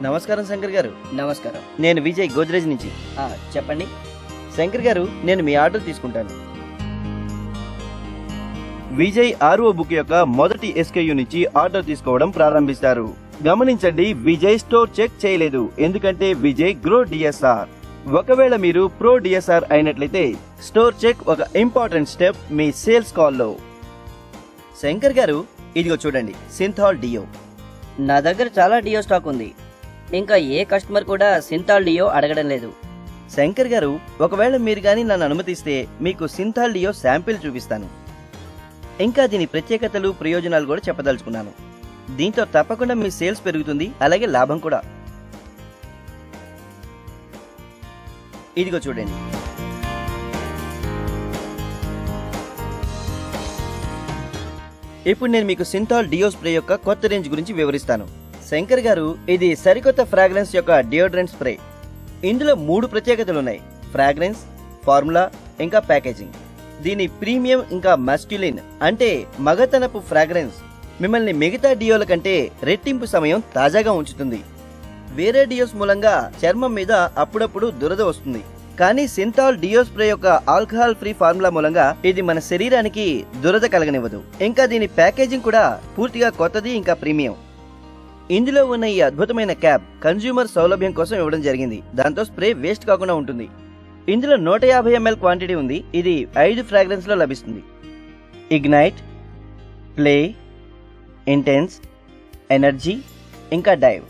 నమస్కారం శంకర్ గారు. నమస్కారం. నేను విజయ్ గోద్రేజ్ నుంచి. చెప్పండి శంకర్ గారు, నేను మీ ఆర్డర్ తీసుకుంటాను. విజయ్ ఆర్ఓ బుక్ యొక్క మొదటి SKU నుంచి ఆర్డర్ తీసుకోవడం ప్రారంభిస్తారు. గమనించండి, విజయ్ స్టోర్ చెక్ చేయలేదు, ఎందుకంటే విజయ్ గ్రో DSR. ఒకవేళ మీరు ప్రో DSR అయినట్లయితే స్టోర్ చెక్ ఒక ఇంపార్టెంట్ స్టెప్ మీ సేల్స్ కాల్లో. శంకర్ గారు, ఇదిగో చూడండి, సింథాల్ డియో. నా దగ్గర చాలా డియో స్టాక్ ఉంది. ఇంకా ఏ కస్టమర్ కూడా సింథాల్ డియో అడగడం లేదు. శంకర్ గారు, ఒకవేళ మీరు గాని నన్ను అనుమతిస్తే మీకు సింథాల్ డియో శాంపిల్ చూపిస్తాను. ఇంకా దీని ప్రత్యేకతలు, ప్రయోజనాలు కూడా చెప్పదలుచుకున్నాను. దీంతో తప్పకుండా మీ సేల్స్ పెరుగుతుంది, అలాగే లాభం కూడా. ఇదిగో చూడండి. ఇప్పుడు నేను మీకు సింథాల్ డియో స్ప్రే యొక్క కొత్త రేంజ్ గురించి వివరిస్తాను. శంకర్ గారు, ఇది సరికొత్త ఫ్రాగ్రెన్స్ యొక్క డియోడ్రెంట్ స్ప్రే. ఇందులో 3 ప్రత్యేకతలు ఉన్నాయి: ఫ్రాగ్రెన్స్, ఫార్ములా, ఇంకా ప్యాకేజింగ్. దీని ప్రీమియం ఇంకా మస్క్యులిన్ అంటే మగతనపు ఫ్రాగ్రెన్స్ మిమ్మల్ని మిగతా డియోల కంటే రెట్టింపు సమయం తాజాగా ఉంచుతుంది. వేరే డియోస్ మూలంగా చర్మం మీద అప్పుడప్పుడు దురద వస్తుంది, కానీ సింథాల్ డియో స్ప్రే యొక్క ఆల్కహాల్ ఫ్రీ ఫార్ములా మూలంగా ఇది మన శరీరానికి దురద కలగనివ్వదు. ఇంకా దీని ప్యాకేజింగ్ కూడా పూర్తిగా కొత్తది, ఇంకా ప్రీమియం. ఇందులో ఉన్న ఈ అద్భుతమైన క్యాప్ కన్స్యూమర్ సౌలభ్యం కోసం ఇవ్వడం జరిగింది. దాంతో స్ప్రే వేస్ట్ కాకుండా ఉంటుంది. ఇందులో 150 ml క్వాంటిటీ ఉంది. ఇది 5 ఫ్రాగ్రెన్స్ లో లభిస్తుంది: ఇగ్నైట్, ప్లే, ఇంటెన్స్, ఎనర్జీ, ఇంకా డైవ్.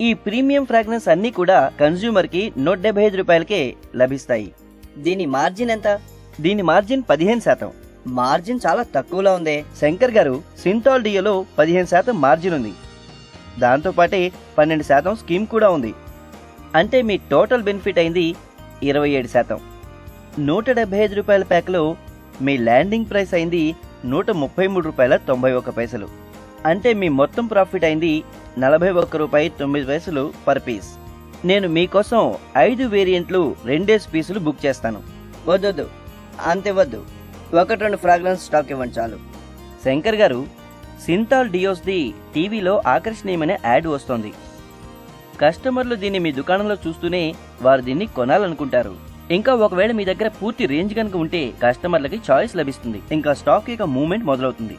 ఈ ప్రీమియం ఫ్రాగ్రెన్స్ అన్ని కూడా కన్స్యూమర్ కి 175 రూపాయలకే లభిస్తాయి. దీని మార్జిన్ ఎంత? దీని మార్జిన్ 15%. మార్జిన్ చాలా తక్కువలో ఉంది. శంకర్ గారు, సింథాల్ డియోలో 15% మార్జిన్ ఉంది. దాంతో పాటే 12% స్కీమ్ కూడా ఉంది. అంటే మీ టోటల్ బెనిఫిట్ అయింది 27%. 175 రూపాయల ప్యాక్లో మీ ల్యాండింగ్ ప్రైస్ అయింది 133 రూపాయల 91 పైసలు. అంటే మీ మొత్తం ప్రాఫిట్ అయింది 41 రూపాయి 9 పైసలు పర్ పీస్. నేను మీకోసం 5 వేరియంట్లు 2 పీసులు బుక్ చేస్తాను. వద్దు, అంతేవద్దు. 1-2 ఫ్రాగ్రెన్స్ స్టాక్ ఇవ్వండి చాలు. శంకర్ గారు, సింథాల్ డియోస్ ది టీవీలో ఆకర్షణీయమైన యాడ్ వస్తోంది. కస్టమర్లు దీన్ని మీ దుకాణంలో చూస్తూనే వారు దీన్ని కొనాలనుకుంటారు. ఇంకా ఒకవేళ మీ దగ్గర పూర్తి రేంజ్ కనుక ఉంటే కస్టమర్లకి చాయిస్ లభిస్తుంది. ఇంకా స్టాక్ యొక్క మూవ్మెంట్ మొదలవుతుంది.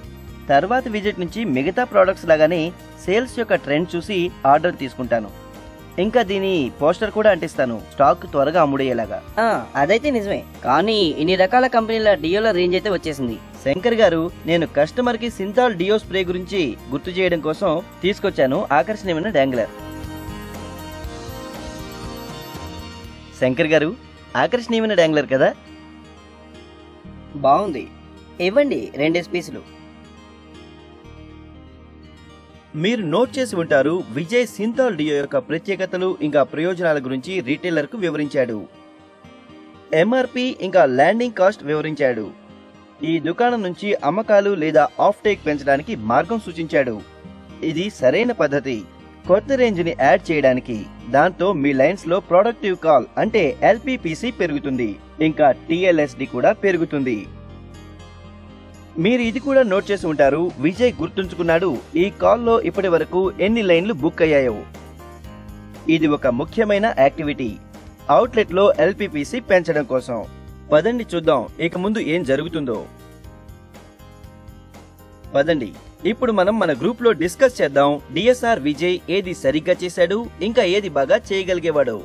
తర్వాత విజిట్ నుంచి మిగతా ప్రోడక్ట్స్ లాగానే సేల్స్ యొక్క ట్రెండ్ చూసి ఆర్డర్ తీసుకుంటాను. ఇంకా దీని పోస్టర్ కూడా అంటిస్తాను, స్టాక్ త్వరగా అమ్ముడయ్యేలాగా. అదైతే నిజమే, కానీ ఇన్ని రకాల కంపెనీల డియోల రేంజ్ అయితే వచ్చేసింది. శంకర్ గారు, నేను కస్టమర్ కి సింథాల్ డియో స్ప్రే గురించి గుర్తు చేయడం కోసం తీసుకొచ్చాను ఆకర్షణీయమైన డాంగ్లర్. శంకర్ గారు, ఆకర్షణీయమైన డాంగ్లర్ కదా? బాగుంది, ఇవ్వండి 2 పీసులు. మీరు నోట్ చేసి ఉంటారు, విజయ్ సింథాల్ డియో యొక్క ప్రత్యేకతలు ఇంకా ప్రయోజనాల గురించి రీటైలర్ కు వివరించాడు. MRP ఇంకా ల్యాండింగ్ కాస్ట్ వివరించాడు. ఈ దుకాణం నుంచి అమ్మకాలు లేదా ఆఫ్ టేక్ పెంచడానికి మార్గం సూచించాడు. ఇది సరైన పద్ధతి, కొత్త రేంజ్ ని యాడ్ చేయడానికి. దాంతో మీ లైన్స్ లో ప్రొడక్టివ్ కాల్ అంటే LPPC పెరుగుతుంది, ఇంకా TLSD కూడా పెరుగుతుంది. మీరు ఇది కూడా నోట్ చేసి ఉంటారు, విజయ్ గుర్తుంచుకున్నాడు ఈ కాల్లో ఇప్పటి వరకు ఎన్ని లైన్లు బుక్ అయ్యాయో. ఇది ఒక ముఖ్యమైన యాక్టివిటీ అవుట్లెట్ లో LPPC పెంచడం కోసం. పదండి చూద్దాం ఇక ముందు ఏం జరుగుతుందో. పదండి ఇప్పుడు మనం మన గ్రూప్ లో డిస్కస్ చేద్దాం. DSR విజయ్ ఏది సరిగ్గా చేశాడు, ఇంకా ఏది బాగా చేయగలిగేవాడు.